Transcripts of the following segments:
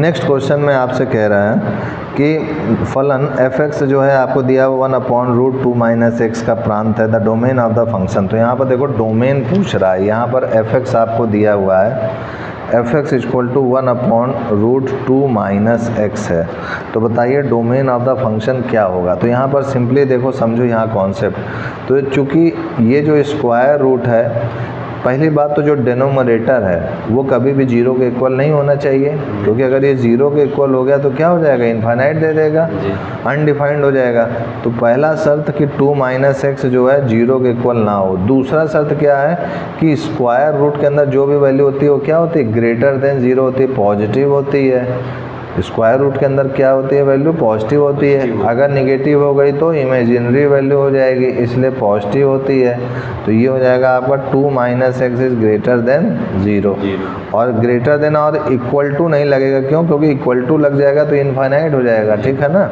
Next question में आपसे कह रहा है कि फलन f(x) जो है आपको दिया हुआ 1/√2 - x का प्रांत है, the domain of the function. तो यहाँ पर देखो डोमेन पूछ रहा है, यहाँ पर f(x) आपको दिया हुआ है, f(x) = 1/√2 - x है। तो बताइए डोमेन ऑफ द फंक्शन क्या होगा। तो यहाँ पर सिंपली देखो, समझो यहाँ कॉन्सेप्ट। तो चूँकि ये जो स्क्वायर रूट है, पहली बात तो जो डिनोमिनेटर है वो कभी भी 0 के इक्वल नहीं होना चाहिए, क्योंकि अगर ये 0 के इक्वल हो गया तो क्या हो जाएगा, इनफाइनाइट दे देगा, अनडिफाइंड हो जाएगा। तो पहला शर्त कि 2 - x जो है 0 के इक्वल ना हो। दूसरा शर्त क्या है कि स्क्वायर रूट के अंदर जो भी वैल्यू होती है वो क्या होती है, ग्रेटर देन 0 होती है, पॉजिटिव होती है। स्क्वायर रूट के अंदर क्या होती है, वैल्यू पॉजिटिव होती है। अगर निगेटिव हो गई तो इमेजिनरी वैल्यू हो जाएगी, इसलिए पॉजिटिव होती है। तो ये हो जाएगा आपका 2 - x इज ग्रेटर देन 0। और ग्रेटर देन और इक्वल टू नहीं लगेगा, क्यों, क्योंकि इक्वल टू लग जाएगा तो इनफाइनाइट हो जाएगा, ठीक है ना।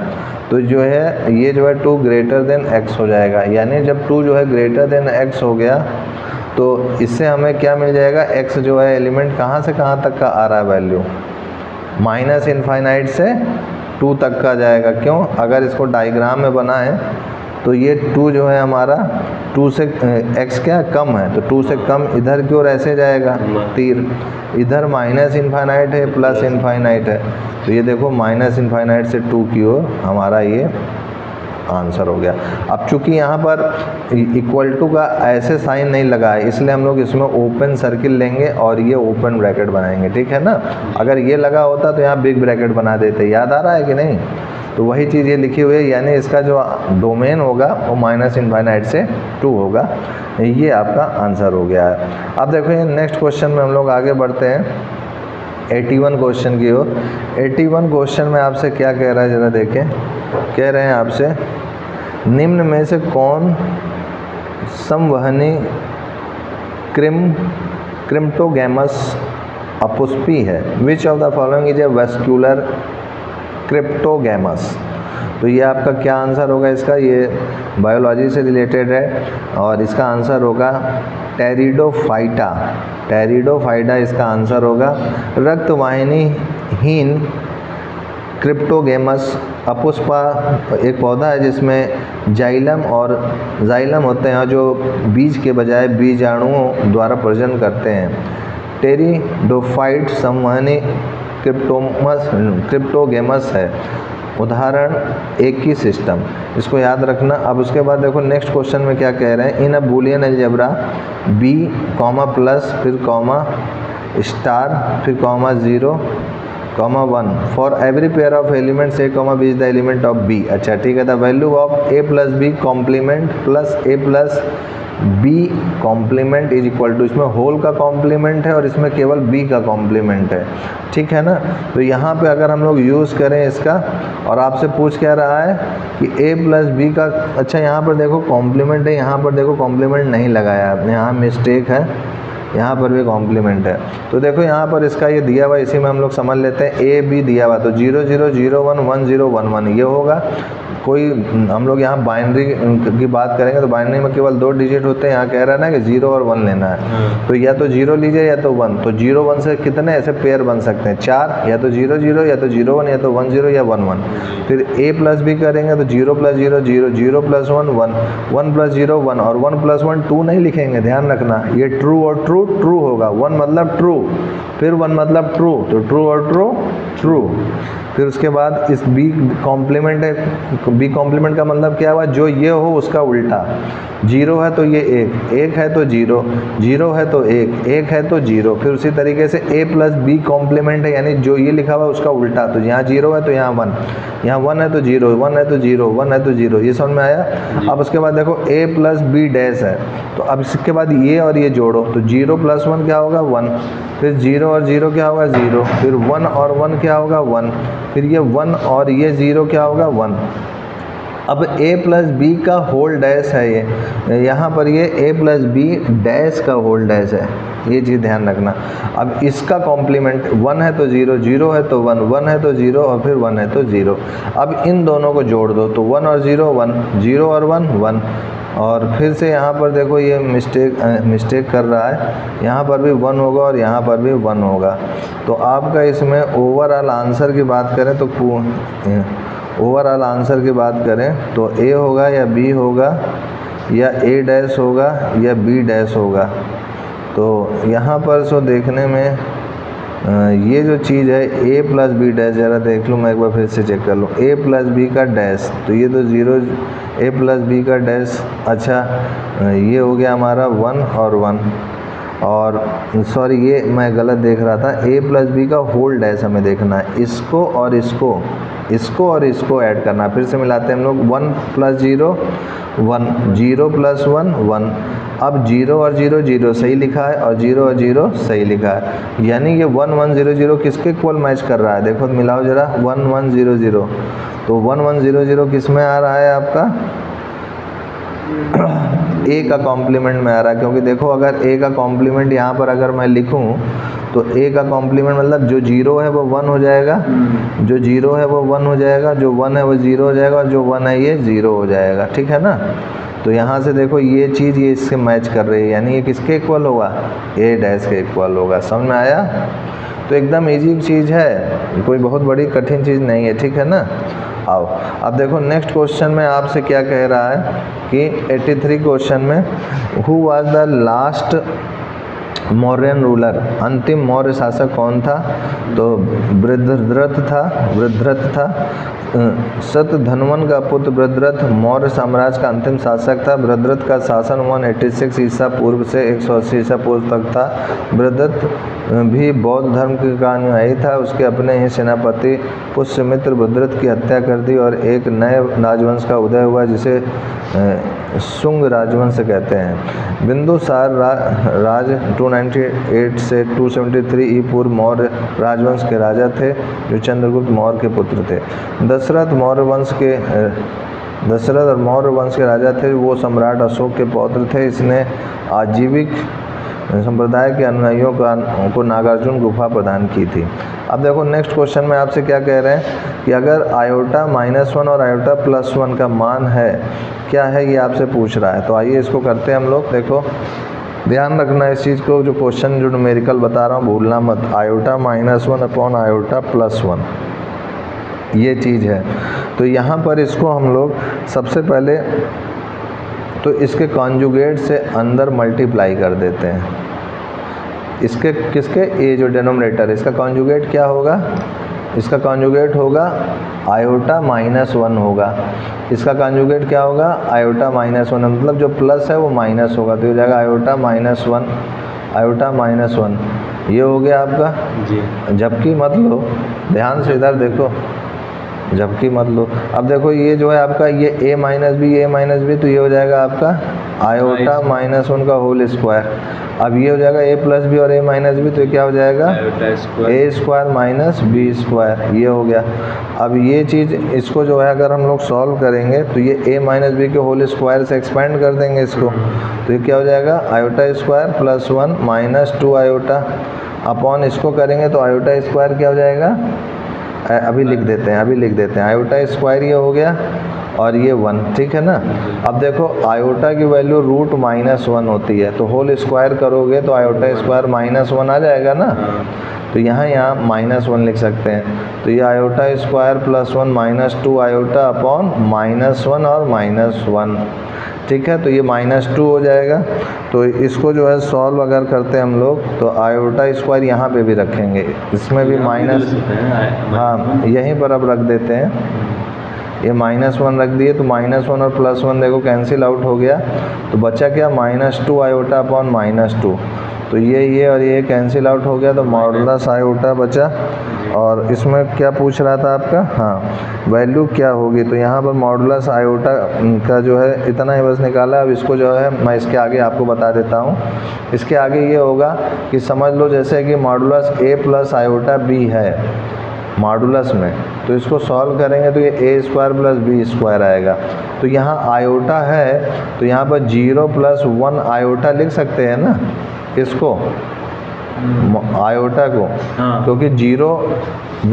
तो जो है ये जो है 2 ग्रेटर देन x हो जाएगा, यानी जब 2 जो है ग्रेटर देन x हो गया तो इससे हमें क्या मिल जाएगा, x जो है एलिमेंट कहाँ से कहाँ तक का आ रहा है वैल्यू, -इनफाइनाइट से 2 तक का जाएगा। क्यों, अगर इसको डायग्राम में बनाएं तो ये 2 जो है हमारा 2 से x क्या कम है, तो 2 से कम इधर की ओर ऐसे जाएगा तीर, इधर -इनफाइनाइट है प्लस इनफाइनाइट है, तो ये देखो -इनफाइनाइट से 2 की ओर हमारा ये आंसर हो गया। अब चूंकि यहाँ पर इक्वल टू का ऐसे साइन नहीं लगा है, इसलिए हम लोग इसमें ओपन सर्किल लेंगे और ये ओपन ब्रैकेट बनाएंगे, ठीक है ना। अगर ये लगा होता तो यहाँ बिग ब्रैकेट बना देते, याद आ रहा है कि नहीं। तो वही चीज़ ये लिखी हुई है, यानी इसका जो डोमेन होगा वो -इनफाइनाइट से 2 होगा। ये आपका आंसर हो गया है। अब देखो ये नेक्स्ट क्वेश्चन में हम लोग आगे बढ़ते हैं 81 क्वेश्चन की ओर। 81 क्वेश्चन में आपसे क्या कह रहा है, ज़रा देखें। कह रहे हैं आपसे, निम्न में से कौन संवहनी क्रिप्टोगैमस अपुष्पी है, विच of the following is a vascular cryptogams. तो ये आपका क्या आंसर होगा इसका, ये बायोलॉजी से रिलेटेड है और इसका आंसर होगा टेरिडोफाइटा। टेरिडोफाइटा इसका आंसर होगा। रक्तवाहिनीहीन क्रिप्टोगैमस अपुष्पा एक पौधा है जिसमें जाइलम होते हैं, जो बीज के बजाय बीजाणुओं द्वारा प्रजनन करते हैं। टेरिडोफाइट संवहनी क्रिप्टोगैमस है। उदाहरण एक ही सिस्टम, इसको याद रखना। अब उसके बाद देखो नेक्स्ट क्वेश्चन में क्या कह रहे हैं, in a Boolean algebra b, plus फिर कॉमा स्टार फिर comma 0, 1 for every pair of elements a, b is the element of b। अच्छा ठीक है, the value of a + b complement plus a + b complement is equal to, इसमें whole का complement है और इसमें केवल b का कॉम्प्लीमेंट है, ठीक है ना। तो यहाँ पे अगर हम लोग यूज़ करें इसका, और आपसे पूछ क्या रहा है कि a + b का, अच्छा यहाँ पर देखो कॉम्प्लीमेंट है, यहाँ पर देखो कॉम्प्लीमेंट नहीं लगाया आपने, यहाँ मिस्टेक है, यहाँ पर भी कॉम्प्लीमेंट है। तो देखो यहाँ पर इसका ये दिया हुआ, इसी में हम लोग समझ लेते हैं a b दिया हुआ, तो 0 0 0 1 1 0 1 1 ये होगा। कोई हम लोग यहाँ बाइनरी की बात करेंगे तो बाइनरी में केवल 2 डिजिट होते हैं, यहाँ कह रहा है ना कि 0 और 1 लेना है, तो या तो 0 लीजिए या तो 1। तो 0 1 से कितने ऐसे पेयर बन सकते हैं, 4, या तो 0 0 या तो 0 1 या तो 1 0 या 1 1। फिर a + b करेंगे तो 0 + 0 0, 0 + 1 1, 1 + 0 1 और 1 + 1 2 नहीं लिखेंगे, ध्यान रखना। ये ट्रू और ट्रू ट्रू होगा, 1 मतलब ट्रू, फिर 1 मतलब ट्रू, तो ट्रू और ट्रू ट्रू। फिर उसके बाद इस b कॉम्प्लीमेंट है, b कॉम्प्लीमेंट का मतलब क्या हुआ, जो ये हो उसका उल्टा। 0 है तो ये 1, 1 है तो 0, 0 है तो 1, 1 है तो 0। फिर उसी तरीके से a + b कॉम्प्लीमेंट है, यानी जो ये लिखा हुआ है उसका उल्टा। तो यहाँ 0 है तो यहाँ 1, यहाँ 1 है तो 0, 1 है तो 0, 1 है तो 0। ये समझ में आया। अब उसके बाद देखो a + b डैश है, तो अब इसके बाद ये और ये जोड़ो, तो 0 + 1 क्या होगा 1, फिर 0 और 0 क्या होगा 0, फिर 1 और 1 क्या होगा 1, फिर ये 1 और ये 0 क्या होगा 1। अब a + b का होल डैश है ये, यहाँ पर ये a + b डैश का होल डैश है, ये चीज़ ध्यान रखना। अब इसका कॉम्प्लीमेंट 1 है तो 0, 0 है तो 1, 1 है तो 0 और फिर 1 है तो 0। अब इन दोनों को जोड़ दो, तो 1 और 0 1, 0 और 1 1, और फिर से यहाँ पर देखो ये मिस्टेक कर रहा है, यहाँ पर भी 1 होगा और यहाँ पर भी 1 होगा। तो आपका इसमें ओवरऑल आंसर की बात करें तो ओवरऑल आंसर की बात करें तो ए होगा या बी होगा या ए डैश होगा या बी डैश होगा। तो यहाँ पर सो देखने में ये जो चीज़ है a प्लस बी डैश, ज़रा देख लूँ मैं एक बार फिर से चेक कर लूँ, a प्लस बी का डैश, तो ये तो 0, a प्लस बी का डैश, अच्छा ये हो गया हमारा 1 और 1, और सॉरी ये मैं गलत देख रहा था, a प्लस बी का होल डैश हमें देखना है, इसको और इसको ऐड करना है। फिर से मिलाते हैं हम लोग, 1 प्लस 0 1, 0 प्लस 1 1, अब 0 और 0 0 सही लिखा है और 0 और 0 सही लिखा है, यानी ये 1 1 0 0 किसके इक्वल मैच कर रहा है, देखो मिलाओ जरा, 1 1 0 0, तो 1 1 0 0 किस में आ रहा है आपका, a का कॉम्प्लीमेंट में आ रहा है, क्योंकि देखो अगर a का कॉम्प्लीमेंट यहाँ पर अगर मैं लिखूँ तो a का कॉम्प्लीमेंट मतलब जो 0 है वो 1 हो जाएगा, जो 0 है वो 1 हो जाएगा, जो 1 है वो 0 हो जाएगा और जो 1 है ये 0 हो जाएगा, ठीक है ना। तो यहाँ से देखो ये चीज़ ये इससे मैच कर रही है, यानी ये किसके इक्वल होगा, ए डैश के इक्वल होगा। समझ में आया? तो एकदम इजी चीज़ है, कोई बहुत बड़ी कठिन चीज़ नहीं है, ठीक है ना। आओ अब देखो नेक्स्ट क्वेश्चन में आपसे क्या कह रहा है कि 83 क्वेश्चन में, who was the last Mauryan ruler, अंतिम मौर्य शासक कौन था, तो वृद्धरथ था। शतधन्वन का पुत्र वृद्धरथ मौर्य साम्राज्य का अंतिम शासक था। वृद्धरथ का शासन 186 ईसा पूर्व से 180 ईसा पूर्व तक था। वृद्धरथ भी बौद्ध धर्म का अनुयायी था। उसके अपने ही सेनापति पुष्यमित्र वृद्धरथ की हत्या कर दी और एक नए राजवंश का उदय हुआ जिसे शुंग राजवंश कहते हैं। बिंदुसार राज 298 से 273 ई पूर्व मौर्य राजवंश के राजा थे जो चंद्रगुप्त मौर्य के पुत्र थे। दशरथ और मौर्य वंश के राजा थे, वो सम्राट अशोक के पौत्र थे। इसने आजीविक संप्रदाय के अनुयायियों को नागार्जुन गुफा प्रदान की थी। अब देखो नेक्स्ट क्वेश्चन में आपसे क्या कह रहे हैं कि अगर आयोटा -1 और आयोटा +1 का मान है क्या है, ये आपसे पूछ रहा है। तो आइए इसको करते हैं हम लोग। देखो ध्यान रखना इस चीज़ को, जो क्वेश्चन जो न्यूमेरिकल बता रहा हूँ भूलना मत। आयोटा -1 अपॉन आयोटा +1 ये चीज़ है। तो यहाँ पर इसको हम लोग सबसे पहले तो इसके कॉन्जुगेट से अंदर मल्टीप्लाई कर देते हैं। इसके किसके, ये जो डिनोमिनेटर, इसका कॉन्जुगेट क्या होगा, इसका कॉन्जुगेट होगा आयोटा -1 होगा। इसका कॉन्जुगेट क्या होगा, आयोटा -1, मतलब जो प्लस है वो माइनस होगा, तो हो जाएगा आयोटा -1 ये हो गया आपका जी। झपकी मत लो, ध्यान से इधर देखो, झपकी मत लो। अब देखो ये जो है आपका ये a माइनस बी, तो ये हो जाएगा आपका आयोटा -1 का होल स्क्वायर। अब ये हो जाएगा a प्लस बी और a माइनस बी, तो ये क्या हो जाएगा a square minus B square, ये हो गया। अब ये चीज़ इसको जो है अगर हम लोग सॉल्व करेंगे तो ये a माइनस बी के होल स्क्वायर से एक्सपेंड कर देंगे इसको, तो ये क्या हो जाएगा आयोटा स्क्वायर +1 -2 आयोटा अपॉन इसको करेंगे तो आयोटा स्क्वायर क्या हो जाएगा, अभी लिख देते हैं आयोटा स्क्वायर ये हो गया और ये 1, ठीक है ना। अब देखो आयोटा की वैल्यू √-1 होती है, तो होल स्क्वायर करोगे तो आयोटा स्क्वायर -1 आ जाएगा ना, तो यहाँ -1 लिख सकते हैं। तो ये आयोटा स्क्वायर +1 -2 आयोटा अपॉन -1 और -1, ठीक है। तो ये -2 हो जाएगा। तो इसको जो है सॉल्व अगर करते हैं हम लोग तो आयोटा स्क्वायर यहाँ पे भी रखेंगे, इसमें भी माइनस, हाँ यहीं पर अब रख देते हैं, ये -1 रख दिए तो -1 और +1 देखो कैंसिल आउट हो गया, तो बचा क्या -2 आयोटा अपॉन -2, तो ये और ये कैंसिल आउट हो गया, तो मॉडुलस आयोटा बचा। और इसमें क्या पूछ रहा था आपका, हाँ वैल्यू क्या होगी, तो यहाँ पर मॉडुलस आयोटा का जो है इतना ही बस निकाला। अब इसको जो है मैं इसके आगे आपको बता देता हूँ। इसके आगे ये होगा कि समझ लो जैसे कि modulus a plus iota b है मॉडुलस में, तो इसको सॉल्व करेंगे तो ये a square plus B square आएगा। तो यहाँ आयोटा है तो यहाँ पर 0 + 1 आयोटा लिख सकते हैं ना इसको, आयोटा को, हाँ। क्योंकि 0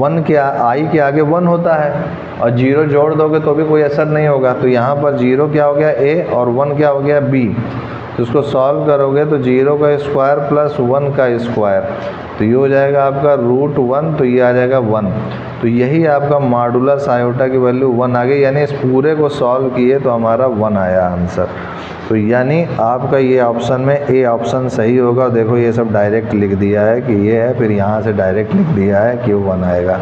1 के आई के आगे 1 होता है और 0 जोड़ दोगे तो भी कोई असर नहीं होगा। तो यहाँ पर 0 क्या हो गया a और 1 क्या हो गया b। तो इसको सॉल्व करोगे तो 0 का स्क्वायर प्लस 1 का स्क्वायर, तो ये हो जाएगा आपका √1, तो ये आ जाएगा 1। तो यही आपका मॉडुलस आयोटा की वैल्यू 1 आ गई, यानी इस पूरे को सॉल्व किए तो हमारा 1 आया आंसर। तो यानी आपका ये ऑप्शन में ए ऑप्शन सही होगा। देखो ये सब डायरेक्ट लिख दिया है कि ये है, फिर यहाँ से डायरेक्ट लिख दिया है कि 1 आएगा,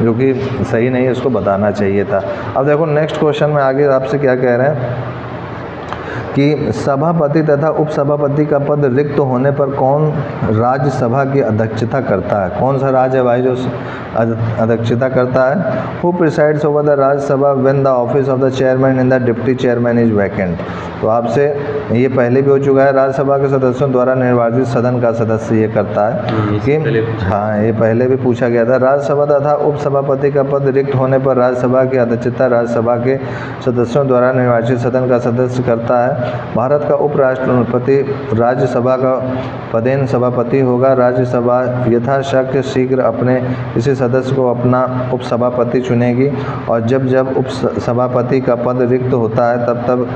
जो कि सही नहीं, इसको बताना चाहिए था। अब देखो नेक्स्ट क्वेश्चन में आगे आपसे क्या कह रहे हैं कि सभापति तथा उपसभापति का पद रिक्त होने पर कौन राज्यसभा की अध्यक्षता करता है। कौन सा राज्य है भाई जो अध्यक्षता करता है? Who presides over the Rajya Sabha when the office of the chairman in the deputy chairman is vacant. तो आपसे ये पहले भी हो चुका है, राज्यसभा के सदस्यों द्वारा निर्वाचित सदन का सदस्य ये करता है कि हाँ, ये पहले भी पूछा गया था। राज्यसभा तथा उपसभापति का पद रिक्त होने पर राज्यसभा की अध्यक्षता राज्यसभा के सदस्यों द्वारा निर्वाचित सदन का सदस्य करता है। भारत का उपराष्ट्रपति राज्यसभा का पदेन सभापति होगा। राज्यसभा यथाशक्य शीघ्र अपने किसी सदस्य को अपना उपसभापति चुनेगी और जब जब उपसभापति का पद रिक्त होता है तब तब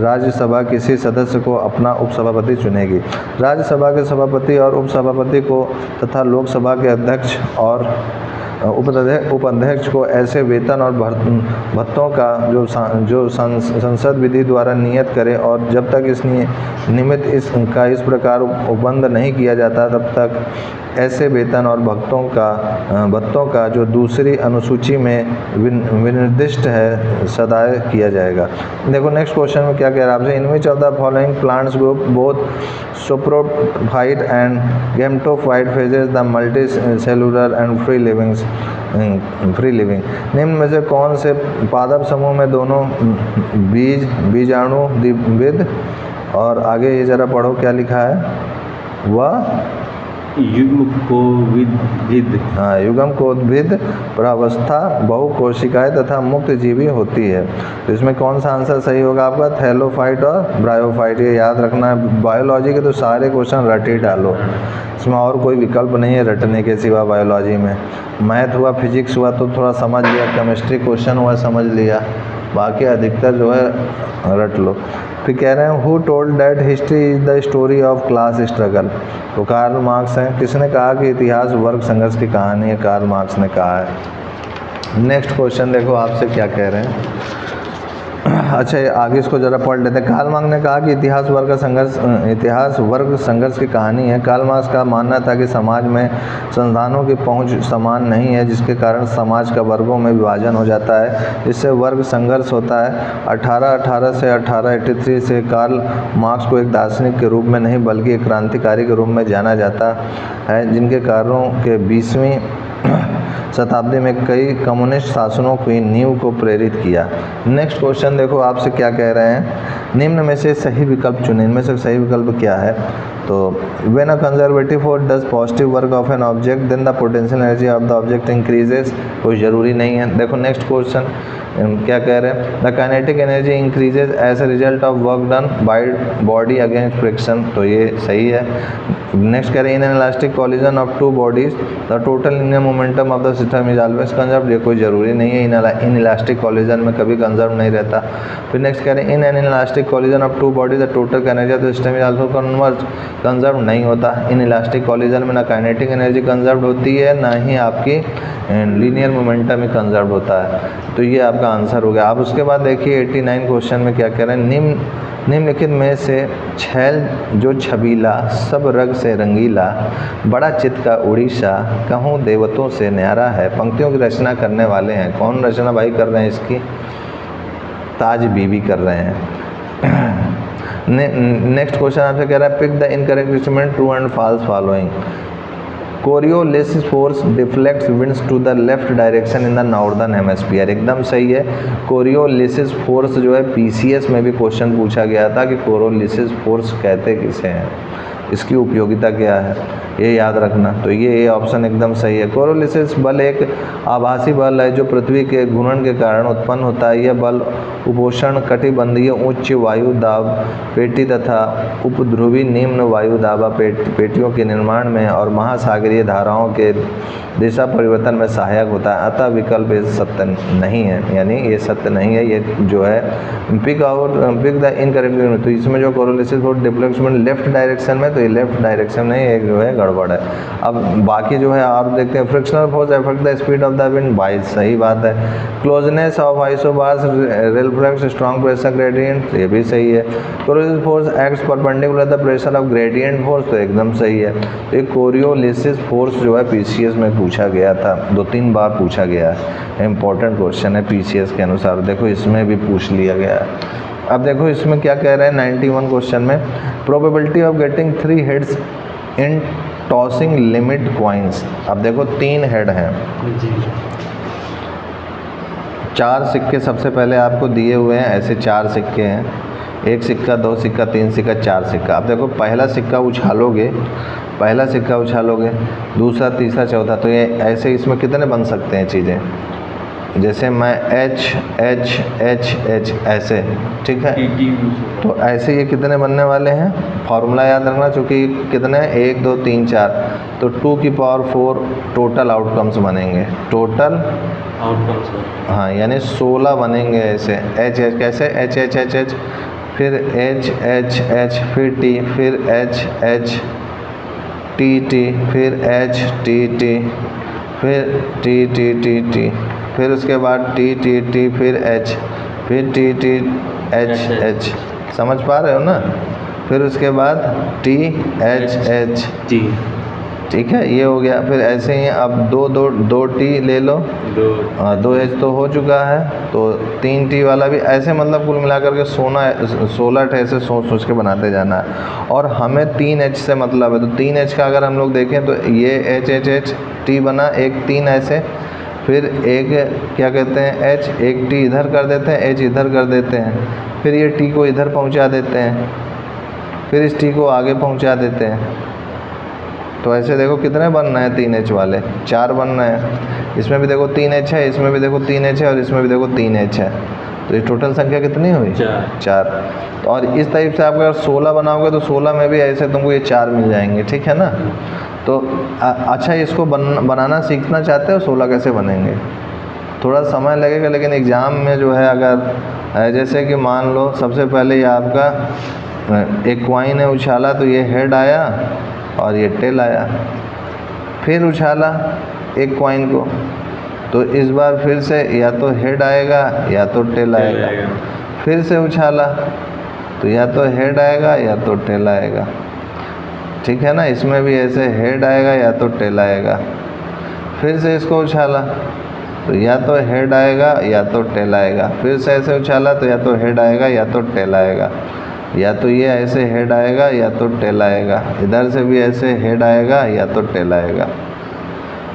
राज्यसभा किसी सदस्य को अपना उपसभापति चुनेगी। राज्यसभा के सभापति और उपसभापति को तथा लोकसभा के अध्यक्ष और उपाध्यक्ष को ऐसे वेतन और भत्तों का जो संसद विधि द्वारा नियत करे और जब तक इस निमित्त इसका इस प्रकार उपबंध नहीं किया जाता तब तक ऐसे वेतन और भत्तों का जो दूसरी अनुसूची में विनिर्दिष्ट है सदाए किया जाएगा। देखो नेक्स्ट क्वेश्चन में क्या कह रहा है आपसे, in which of the following plants group both saprophyte and gametophyte phases the multi cellular and free living. निम्न में से कौन से पादप समूह में दोनों बीजाणु द्विविध, और आगे ये जरा पढ़ो क्या लिखा है, वह युग्मकोद्भिद। हाँ, युग्मकोद्भिद प्रावस्था बहुकोशिकाएं तथा मुक्त जीवी होती है। तो इसमें कौन सा आंसर सही होगा आपका? थैलोफाइट और ब्रायोफाइट। ये याद रखना है, बायोलॉजी के तो सारे क्वेश्चन रट ही डालो, इसमें और कोई विकल्प नहीं है रटने के सिवा। बायोलॉजी में मैथ हुआ, फिजिक्स हुआ तो थोड़ा समझ लिया, केमिस्ट्री क्वेश्चन हुआ समझ लिया, बाकी अधिकतर जो है रट लो। फिर कह रहे हैं who told that history is the story of class struggle. तो कार्ल मार्क्स हैं। किसने कहा कि इतिहास वर्ग संघर्ष की कहानी है? कार्ल मार्क्स ने कहा है। नेक्स्ट क्वेश्चन देखो आपसे क्या कह रहे हैं। अच्छा, आगे इसको जरा पढ़ लेते हैं। कार्ल मार्क्स ने कहा कि इतिहास वर्ग संघर्ष की कहानी है। कार्ल मार्क्स का मानना था कि समाज में संसाधनों की पहुंच समान नहीं है, जिसके कारण समाज का वर्गों में विभाजन हो जाता है, जिससे वर्ग संघर्ष होता है। 1818 से 1883 से कार्ल मार्क्स को एक दार्शनिक के रूप में नहीं बल्कि एक क्रांतिकारी के रूप में जाना जाता है, जिनके कार्यों के 20वीं शताब्दी में कई कम्युनिस्ट शासनों की नींव को प्रेरित किया। नेक्स्ट क्वेश्चन देखो आपसे क्या कह रहे हैं, निम्न में से सही विकल्प चुनें। इनमें से सही विकल्प क्या है? तो when a conservative force does positive work of an object then the potential energy of the object increases. कोई ज़रूरी नहीं है। देखो नेक्स्ट क्वेश्चन क्या कह रहे हैं, the kinetic energy increases as a result of work done by body against friction. तो ये सही है। नेक्स्ट कह रहे हैं in an elastic collision of two bodies the total linear momentum of the system is always conserved. ये कोई ज़रूरी नहीं है, इन इलास्टिक कॉलिजन में कभी कंजर्व नहीं रहता। फिर नेक्स्ट कह रहे हैं in an elastic collision of two bodies the total energy of the system is also converge. Conserve नहीं होता इन इलास्टिक कॉलिजन में, ना काइनेटिक एनर्जी कंजर्व होती है ना ही आपकी लीनियर मोमेंटम ही कंजर्व होता है। तो ये आपका आंसर हो गया। अब उसके बाद देखिए 89 क्वेश्चन में क्या कह रहे हैं, निम्नलिखित में से छैल जो छबीला सब रग से रंगीला बड़ा चित्त का उड़ीसा कहूँ देवतों से न्यारा है। पंक्तियों की रचना करने वाले हैं। कौन रचना भाई कर रहे हैं इसकी? ताज बीबी कर रहे हैं। नेक्स्ट क्वेश्चन आपसे कह रहा है pick the incorrect statement true and false following. Coriolis force deflects winds to the left direction in the northern hemisphere. एकदम सही है। कोरियोलिसिस फोर्स जो है पीसीएस में भी क्वेश्चन पूछा गया था कि कोरियोलिसिस फोर्स कहते किसे हैं। इसकी उपयोगिता क्या है, ये याद रखना। तो ये ऑप्शन एकदम सही है। कोरोलिसिस बल एक आभासी बल है जो पृथ्वी के घूर्णन के कारण उत्पन्न होता है। यह बल उपोष्ण कटिबंधीय उच्च वायु दाब पेटी तथा उपध्रुवी निम्न वायु दाब पेटियों के निर्माण में और महासागरीय धाराओं के दिशा परिवर्तन में सहायक होता है। अतः विकल्प ये सत्य नहीं है, यानी ये सत्य नहीं है, ये जो है पिक द इनकरेक्ट। तो इसमें जो कोरोलिसिस फोर्स डिस्प्लेसमेंट लेफ्ट डायरेक्शन में, तो ये लेफ्ट डायरेक्शन में एक जो है गड़बड़ है। अब बाकी जो है और देखते हैं। Frictional force affect the speed of the wind, बाई सही बात है। Closeness of isobars reflects strong pressure gradient, ये भी सही है। Coriolis force acts perpendicular the pressure of gradient force, तो एकदम सही है। तो ये कोरियोलिसिस फोर्स जो है पीसीएस में पूछा गया था, 2-3 बार पूछा गया है, इंपॉर्टेंट क्वेश्चन है पीसीएस के अनुसार। देखो इसमें भी पूछ लिया गया है। अब देखो इसमें क्या कह रहे हैं 91 क्वेश्चन में, probability of getting 3 heads in tossing limit coins. अब देखो 3 हेड हैं, 4 सिक्के सबसे पहले आपको दिए हुए हैं, ऐसे 4 सिक्के हैं, 1 सिक्का 2 सिक्का 3 सिक्का 4 सिक्का। अब देखो पहला सिक्का उछालोगे, दूसरा तीसरा चौथा, तो ये ऐसे इसमें कितने बन सकते हैं चीज़ें, जैसे मैं H H H H ऐसे, ठीक है। तो ऐसे ये कितने बनने वाले हैं, फॉर्मूला याद रखना, चूँकि कितने 1 2 3 4, तो 2 की पावर 4 टोटल आउटकम्स बनेंगे, टोटल आउटकम्स, हाँ, यानी 16 बनेंगे ऐसे। H H कैसे, H H H H, फिर H H H, फिर T, फिर H H T T, फिर H T T, फिर T T T T, फिर उसके बाद T T T, फिर H, फिर T T H H, समझ पा रहे हो ना। फिर उसके बाद T H H T, ठीक है, ये हो गया। फिर ऐसे ही अब 2 T ले लो, 2 H तो हो चुका है, तो 3 T वाला भी ऐसे, मतलब कुल मिलाकर के 16 ऐसे सोच के बनाते जाना है। और हमें 3 H से मतलब है, तो 3 H का अगर हम लोग देखें तो ये H H H T बना, एक 3 ऐसे, फिर एक क्या कहते हैं H, एक T इधर कर देते हैं, H इधर कर देते हैं, फिर ये T को इधर पहुंचा देते हैं, फिर इस T को आगे पहुंचा देते हैं। तो ऐसे देखो कितने बनना है 3 H वाले, 4 बनना है। इसमें भी देखो 3 H है, इसमें भी देखो 3 H है, और इसमें भी देखो 3 H है। तो ये टोटल संख्या कितनी हुई, 4। तो और इस टाइप से आप अगर 16 बनाओगे तो 16 में भी ऐसे तुमको ये 4 मिल जाएंगे, ठीक है ना। तो अच्छा, इसको बनाना सीखना चाहते हो, 16 कैसे बनेंगे, थोड़ा समय लगेगा, लेकिन एग्ज़ाम में जो है अगर जैसे कि मान लो सबसे पहले ये आपका एक कॉइन है, उछाला तो ये हेड आया और ये टेल आया, फिर उछाला एक कॉइन को, तो इस बार फिर से या तो हेड आएगा या तो टेल आएगा, फिर से उछाला तो या तो हेड आएगा या तो टेल आएगा, ठीक है ना। इसमें भी ऐसे हेड आएगा या तो टेल आएगा, फिर से इसको उछाला तो या तो हेड आएगा या तो टेल आएगा, फिर से ऐसे उछाला तो या तो हेड आएगा या तो टेल आएगा, या तो ये ऐसे हेड आएगा या तो टेल आएगा, इधर से भी ऐसे हेड आएगा या तो टेल आएगा।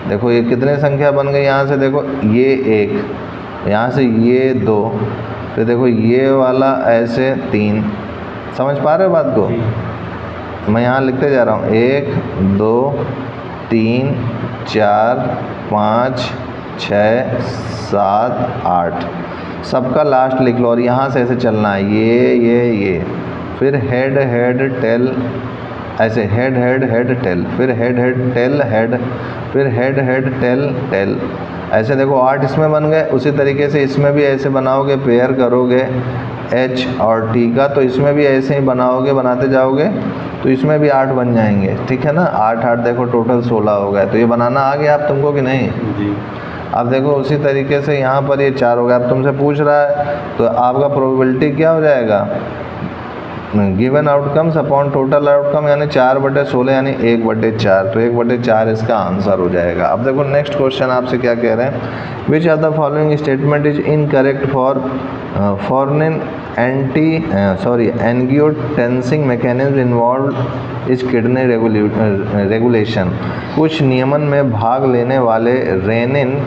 देखो ये कितने संख्या बन गई, यहाँ से देखो ये 1, यहाँ से ये 2, फिर देखो ये वाला ऐसे 3, समझ पा रहे हो बात को। मैं यहाँ लिखते जा रहा हूँ 1 2 3 4 5 6 7 8, सबका लास्ट लिख लो, और यहाँ से ऐसे चलना है, ये फिर हेड हेड टेल, ऐसे हेड हेड हेड टेल, फिर हेड हेड टेल हेड, फिर हेड हेड टेल टेल, ऐसे देखो 8 इसमें बन गए। उसी तरीके से इसमें भी ऐसे बनाओगे, पेयर करोगे H और T का, तो इसमें भी ऐसे ही बनाओगे, बनाते जाओगे तो इसमें भी 8 बन जाएंगे, ठीक है ना। 8 8 देखो टोटल 16 हो गए। तो ये बनाना आ गया आप तुमको कि नहीं जी। अब देखो उसी तरीके से यहाँ पर ये 4 हो गया। अब तुमसे पूछ रहा है तो आपका प्रोबेबिलिटी क्या हो जाएगा, given outcomes upon total outcome, यानी 4/16 यानी 1/4, तो 1/4 इसका आंसर हो जाएगा। अब देखो नेक्स्ट क्वेश्चन आपसे क्या कह रहे हैं, which are the following statement is incorrect for angiotensin mechanism involve is kidney regulation. कुछ नियमन में भाग लेने वाले रेनिन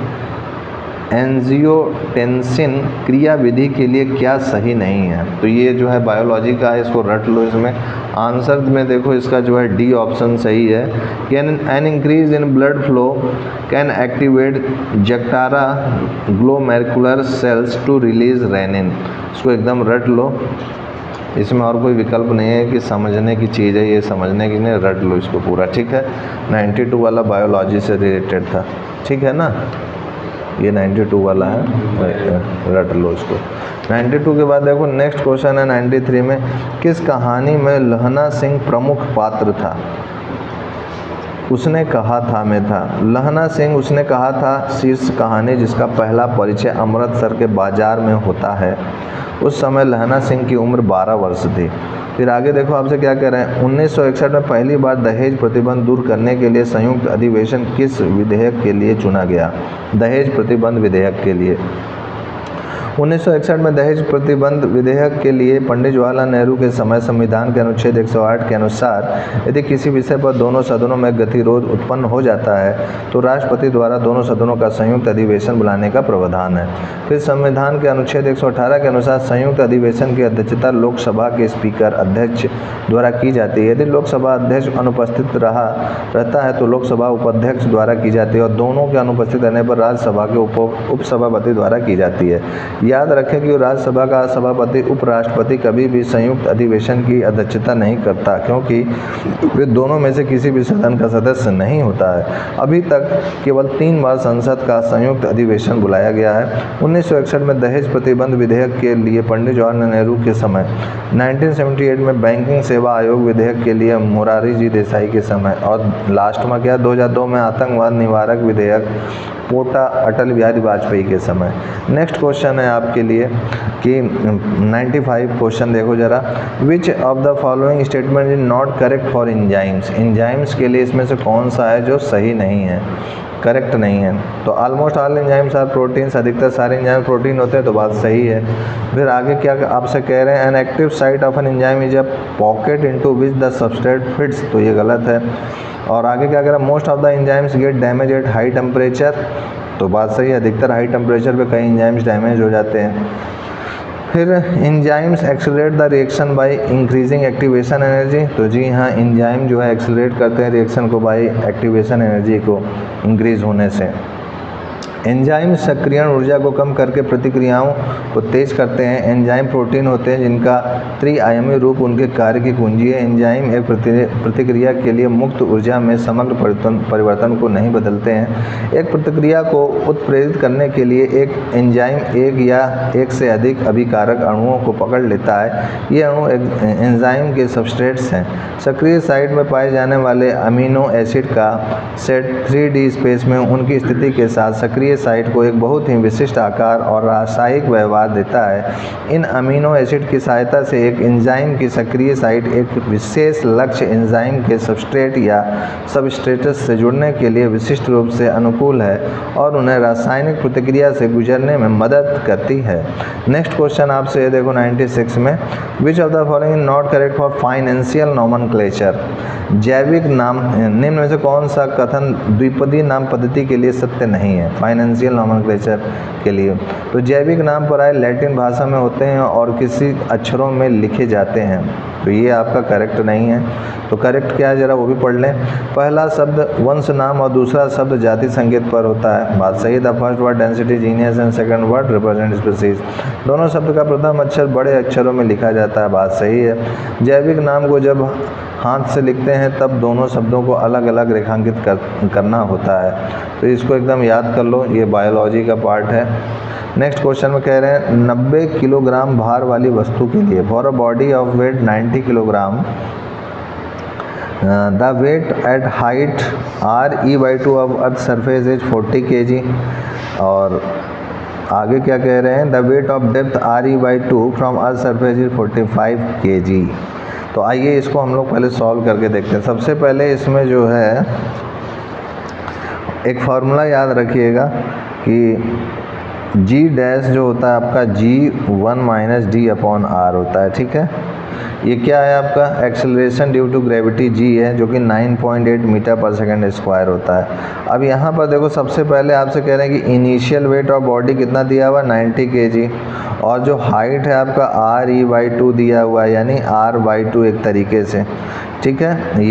एंजियोटेंसिन क्रिया विधि के लिए क्या सही नहीं है? तो ये जो है बायोलॉजी का है, इसको रट लो। इसमें आंसर में देखो इसका जो है डी ऑप्शन सही है। Can an increase in blood flow can activate juxtaglomerular cells to release renin. इसको एकदम रट लो, इसमें और कोई विकल्प नहीं है कि समझने की चीज़ है, ये समझने की नहीं, रट लो इसको पूरा, ठीक है। 92 वाला बायोलॉजी से रिलेटेड था, ठीक है ना, ये 92 वाला है, रट लो इसको। 92 के बाद देखो नेक्स्ट क्वेश्चन है 93 में, किस कहानी में लहना सिंह प्रमुख पात्र था? उसने कहा था में था। लहना सिंह उसने कहा था शीर्ष कहानी जिसका पहला परिचय अमृतसर के बाजार में होता है। उस समय लहना सिंह की उम्र 12 वर्ष थी। फिर आगे देखो आपसे क्या कह रहे हैं, 1961 में पहली बार दहेज प्रतिबंध दूर करने के लिए संयुक्त अधिवेशन किस विधेयक के लिए चुना गया? दहेज प्रतिबंध विधेयक के लिए। 1961 में दहेज प्रतिबंध विधेयक के लिए पंडित जवाहरलाल नेहरू के समय संविधान के अनुच्छेद 108 के अनुसार यदि किसी विषय पर दोनों सदनों में गतिरोध उत्पन्न हो जाता है तो राष्ट्रपति द्वारा दोनों सदनों का संयुक्त अधिवेशन बुलाने का प्रावधान है। फिर संविधान के अनुच्छेद 118 के अनुसार संयुक्त अधिवेशन की अध्यक्षता लोकसभा के स्पीकर अध्यक्ष द्वारा की जाती है। यदि लोकसभा अध्यक्ष अनुपस्थित रहता है तो लोकसभा उपाध्यक्ष द्वारा की जाती है और दोनों के अनुपस्थित रहने पर राज्यसभा के उपसभापति द्वारा की जाती है। याद रखें कि राज्यसभा का सभापति उपराष्ट्रपति कभी भी संयुक्त अधिवेशन की अध्यक्षता नहीं करता क्योंकि वे दोनों में से किसी भी सदन का सदस्य नहीं होता है। अभी तक केवल 3 बार संसद का संयुक्त अधिवेशन बुलाया गया है। 1961 में दहेज प्रतिबंध विधेयक के लिए पंडित जवाहरलाल नेहरू के समय, 1978 में बैंकिंग सेवा आयोग विधेयक के लिए मोरारजी जी देसाई के समय, और लास्ट में क्या 2002 में आतंकवाद निवारक विधेयक पोटा अटल बिहारी वाजपेयी के समय। नेक्स्ट क्वेश्चन है आपके लिए कि 95 क्वेश्चन देखो जरा, विच of the following statement is not correct for enzymes? Enzymes के लिए इसमें से कौन सा है जो सही नहीं है, करेक्ट नहीं है? तो almost all enzymes are proteins, अधिकतर सारे एंजाइम प्रोटीन होते हैं, तो बात सही है। फिर आगे क्या आपसे कह रहे हैं, an active site of an enzyme is a pocket into which the substrate fits, तो ये गलत है। और आगे क्या कह रहा है, most of the enzymes gate damage at high temperature, तो बात सही है, अधिकतर हाई टेम्परेचर पे कई एंजाइम्स डैमेज हो जाते हैं। फिर enzymes accelerate the reaction by increasing activation energy, तो जी हाँ, एंजाइम जो है एक्सेलरेट करते हैं रिएक्शन को बाय एक्टिवेशन एनर्जी को इंक्रीज होने से। एंजाइम सक्रियण ऊर्जा को कम करके प्रतिक्रियाओं को तेज करते हैं। एंजाइम प्रोटीन होते हैं जिनका त्रिआयामी रूप उनके कार्य की कुंजी है। एंजाइम एक प्रतिक्रिया के लिए मुक्त ऊर्जा में समग्र परिवर्तन को नहीं बदलते हैं। एक प्रतिक्रिया को उत्प्रेरित करने के लिए एक एंजाइम एक या एक से अधिक अभिकारक अणुओं को पकड़ लेता है। ये अणु एंजाइम के सबस्ट्रेट्स हैं। सक्रिय साइट में पाए जाने वाले अमीनो एसिड का सेट 3D स्पेस में उनकी स्थिति के साथ सक्रिय साइट को एक बहुत ही विशिष्ट आकार और रासायनिक व्यवहार देता है। इन अमीनो एसिड की सहायता से एक एंजाइम की सक्रिय साइट एक विशेष लक्ष्य एंजाइम के सबस्ट्रेट या सबस्ट्रेटस से जुड़ने के लिए विशिष्ट रूप से अनुकूल है और उन्हें रासायनिक प्रतिक्रिया से गुजरने में मदद करती है। नेक्स्ट क्वेश्चन आपसे देखो 96 में, विच of the following not correct for financial nomenclature? जैविक नाम निम्न में से कौन सा कथन द्विपदी नाम पद्धति के लिए सत्य नहीं है फाइनेंशियल नॉमेनक्लेचर के लिए? तो जैविक नाम प्रायः लैटिन भाषा में होते हैं और किसी अक्षरों में लिखे जाते हैं, तो ये आपका करेक्ट नहीं है। तो करेक्ट क्या है जरा वो भी पढ़ लें। पहला शब्द वंश नाम और दूसरा शब्द जाति संकेत पर होता है, बात सही है। The first word density genius and second word represent species, दोनों शब्द का प्रथम अक्षर बड़े अक्षरों में लिखा जाता है, बात सही है। जैविक नाम को जब हाथ से लिखते हैं तब दोनों शब्दों को अलग अलग रेखांकित करना होता है, तो इसको एकदम याद कर लो, ये बायोलॉजी का पार्ट है। नेक्स्ट क्वेश्चन में कह रहे हैं 90 किलोग्राम भार वाली वस्तु के लिए for a body of weight 90 kilogram the weight at height RE/2 of earth surface is 40 kg। और आगे क्या कह रहे हैं, the weight of depth RE/2 from earth surface is 45 kg। तो आइए इसको हम लोग पहले सॉल्व करके देखते हैं। सबसे पहले इसमें जो है एक फार्मूला याद रखिएगा कि G डैश जो होता है आपका G1 - D/R होता है, ठीक है। ये क्या है आपका acceleration due to gravity g है, जो कि 9.8 मीटर पर सेकंड स्क्वायर होता है। अब यहाँ पर देखो सबसे पहले आपसे कह रहे हैं कि इनिशियल वेट ऑफ बॉडी कितना दिया हुआ 90 kg, और जो हाइट है आपका RE/2 दिया हुआ है, यानी R/2 एक तरीके से, ठीक है।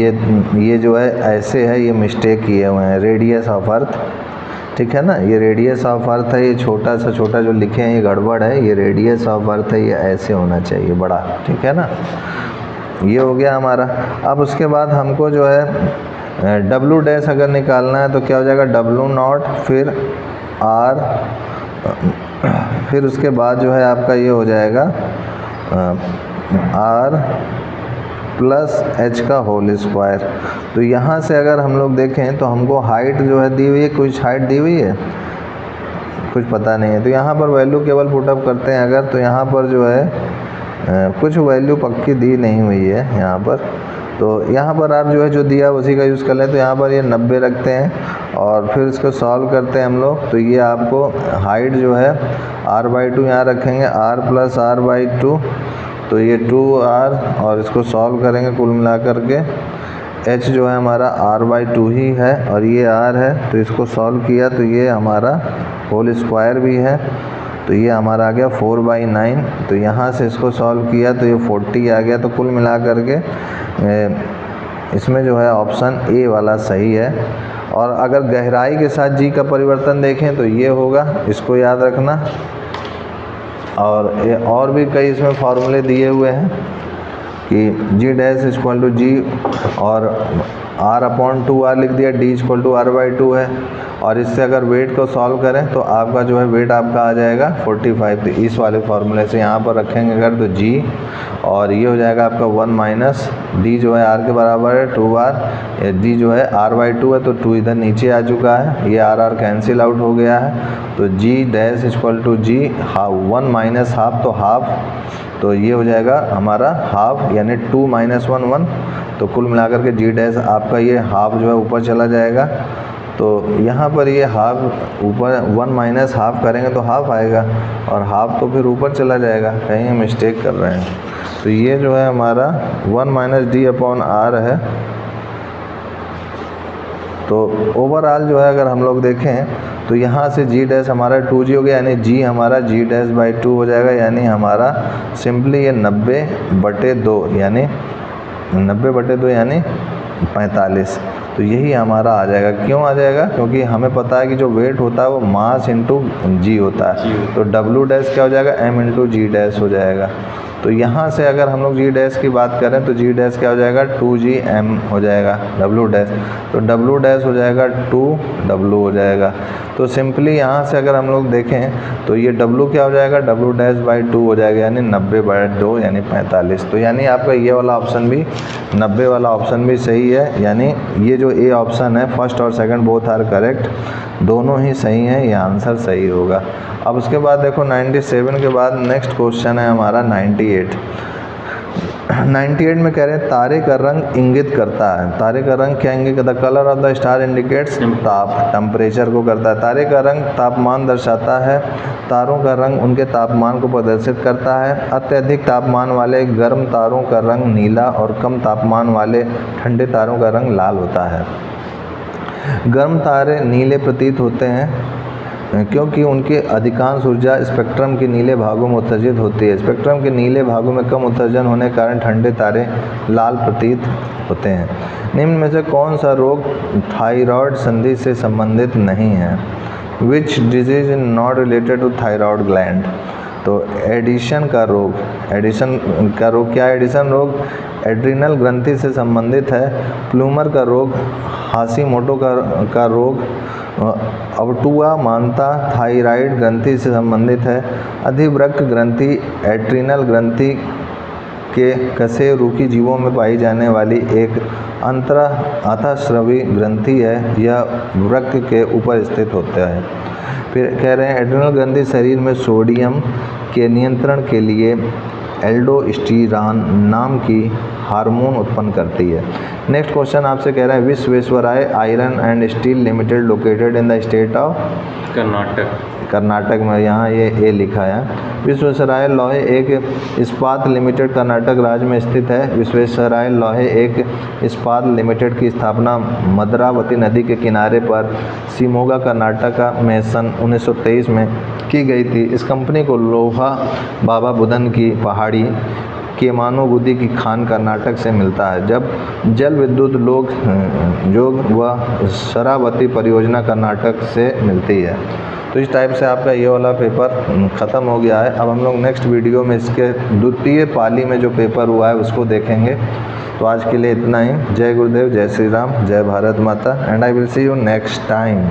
ये जो है ऐसे है, ये मिस्टेक किए हुए हैं, रेडियस ऑफ अर्थ, ठीक है ना, ये रेडियस ऑफ अर्थ है, ये छोटा जो लिखे हैं ये गड़बड़ है, ये रेडियस ऑफ अर्थ है, ये ऐसे होना चाहिए बड़ा, ठीक है ना। ये हो गया हमारा। अब उसके बाद हमको जो है डब्लू डैश अगर निकालना है तो क्या हो जाएगा W0 फिर R, फिर उसके बाद जो है आपका ये हो जाएगा R प्लस h का होल स्क्वायर। तो यहाँ से अगर हम लोग देखें तो हमको हाइट जो है दी हुई है, कुछ हाइट दी हुई है, कुछ पता नहीं है, तो यहाँ पर वैल्यू केवल पुटअप करते हैं अगर, तो यहाँ पर जो है कुछ वैल्यू पक्की दी नहीं हुई है यहाँ पर। तो यहाँ पर आप जो है जो दिया उसी का यूज़ कर लें। तो यहाँ पर ये 90 रखते हैं और फिर इसको सॉल्व करते हैं हम लोग। तो ये आपको हाइट जो है R/2 यहाँ रखेंगे, R प्लस R/2, तो ये 2R, और इसको सॉल्व करेंगे कुल मिला करके। h जो है हमारा R/2 ही है और ये R है, तो इसको सॉल्व किया तो ये हमारा होल स्क्वायर भी है, तो ये हमारा आ गया 4/9। तो यहाँ से इसको सॉल्व किया तो ये 40 आ गया। तो कुल मिला करके इसमें जो है ऑप्शन ए वाला सही है। और अगर गहराई के साथ g का परिवर्तन देखें तो ये होगा, इसको याद रखना। और भी कई इसमें फार्मूले दिए हुए हैं कि g dash equal to g और R/2R लिख दिया, d इक्वल टू R/2 है। और इससे अगर वेट को सॉल्व करें तो आपका जो है वेट आपका आ जाएगा 45। तो इस वाले फार्मूले से यहाँ पर रखेंगे अगर तो g, और ये हो जाएगा आपका 1 माइनस d जो है r के बराबर है 2r, d जो है R/2 है तो 2 इधर नीचे आ चुका है, ये r कैंसिल आउट हो गया है। तो g dash equal to g 1 minus half, तो हाफ, तो ये हो जाएगा हमारा हाफ, यानी 2 माइनस 1 1। तो कुल मिलाकर के g डैश आपका ये हाफ जो है ऊपर चला जाएगा। तो यहाँ पर ये हाफ ऊपर 1 माइनस हाफ करेंगे तो हाफ आएगा, और हाफ तो फिर ऊपर चला जाएगा, कहीं मिस्टेक कर रहे हैं। तो ये जो है हमारा 1 माइनस d/r है। तो ओवरऑल जो है अगर हम लोग देखें तो यहाँ से g डैश हमारा 2g हो गया, यानी g हमारा g डैश/2 हो जाएगा, यानी हमारा सिंपली ये 90/2 यानी 90/2 यानी 45। तो यही हमारा आ जाएगा। क्यों आ जाएगा? क्योंकि हमें पता है कि जो वेट होता है वो मास इंटू जी होता है। तो डब्ल्यू डैश क्या हो जाएगा? m इंटू जी डैश हो जाएगा। तो यहाँ से अगर हम लोग जी डैश की बात करें तो जी डैश क्या हो जाएगा? 2gm हो जाएगा डब्ल्यू डैश। तो डब्ल्यू डैश हो जाएगा 2w हो जाएगा। तो सिंपली यहाँ से अगर हम लोग देखें तो ये w क्या हो जाएगा? डब्ल्यू डैश बाई 2 हो जाएगा, यानी 90/2 यानी 45। तो यानी आपका ये वाला ऑप्शन भी 90 वाला ऑप्शन भी सही है। यानी ये जो ए ऑप्शन है फर्स्ट और सेकंड बोथ आर करेक्ट, दोनों ही सही हैं, ये आंसर सही होगा। अब उसके बाद देखो 97 के बाद नेक्स्ट क्वेश्चन है हमारा 98। 98 में कह रहे हैं तारे का रंग इंगित करता है। तारे का रंग क्या इंगित करता है? Colour of the star indicates ताप, टेम्परेचर को करता है। तारे का रंग तापमान दर्शाता है। तारों का रंग उनके तापमान को प्रदर्शित करता है। अत्यधिक तापमान वाले गर्म तारों का रंग नीला और कम तापमान वाले ठंडे तारों का रंग लाल होता है। गर्म तारे नीले प्रतीत होते हैं क्योंकि उनके अधिकांश ऊर्जा स्पेक्ट्रम के नीले भागों में उत्सर्जित होती है। स्पेक्ट्रम के नीले भागों में कम उत्सर्जन होने के कारण ठंडे तारे लाल प्रतीत होते हैं। निम्न में से कौन सा रोग थायराइड संधि से संबंधित नहीं है? Which disease is not related to thyroid gland? तो एडिशन का रोग क्या है? एडिशन रोग एड्रिनल ग्रंथि से संबंधित है। प्लूमर का रोग हाशीमोटो का रोग अवटुआ मानता थायराइड ग्रंथि से संबंधित है। अधिवृक्क ग्रंथि एड्रिनल ग्रंथि के कशेरुकी जीवों में पाई जाने वाली एक अन्तःस्रवी ग्रंथि है। यह वृक्क के ऊपर स्थित होता है। फिर कह रहे हैं एड्रिनल ग्रंथि शरीर में सोडियम के नियंत्रण के लिए एल्डोस्टेरॉन नाम की हार्मोन उत्पन्न करती है। नेक्स्ट क्वेश्चन आपसे कह रहा है Visvesvaraya iron and steel limited located in the state of Karnataka में, यहाँ ये ए लिखा है। विश्वेश्वराय लोहे एक इस्पात लिमिटेड कर्नाटक राज्य में स्थित है। विश्वेश्वराय लोहे एक इस्पात लिमिटेड की स्थापना मद्रावती नदी के किनारे पर शिमोगा कर्नाटक में सन 1923 में की गई थी। इस कंपनी को लोहा बाबा बुदन की पहाड़ी केमानुगुदी की खान कर्नाटक से मिलता है। जब जल विद्युत जोग व शरावती परियोजना कर्नाटक से मिलती है। तो इस टाइप से आपका ये वाला पेपर ख़त्म हो गया है। अब हम लोग नेक्स्ट वीडियो में इसके द्वितीय पाली में जो पेपर हुआ है उसको देखेंगे। तो आज के लिए इतना ही। जय गुरुदेव, जय श्री राम, जय भारत माता, and I will see you next time.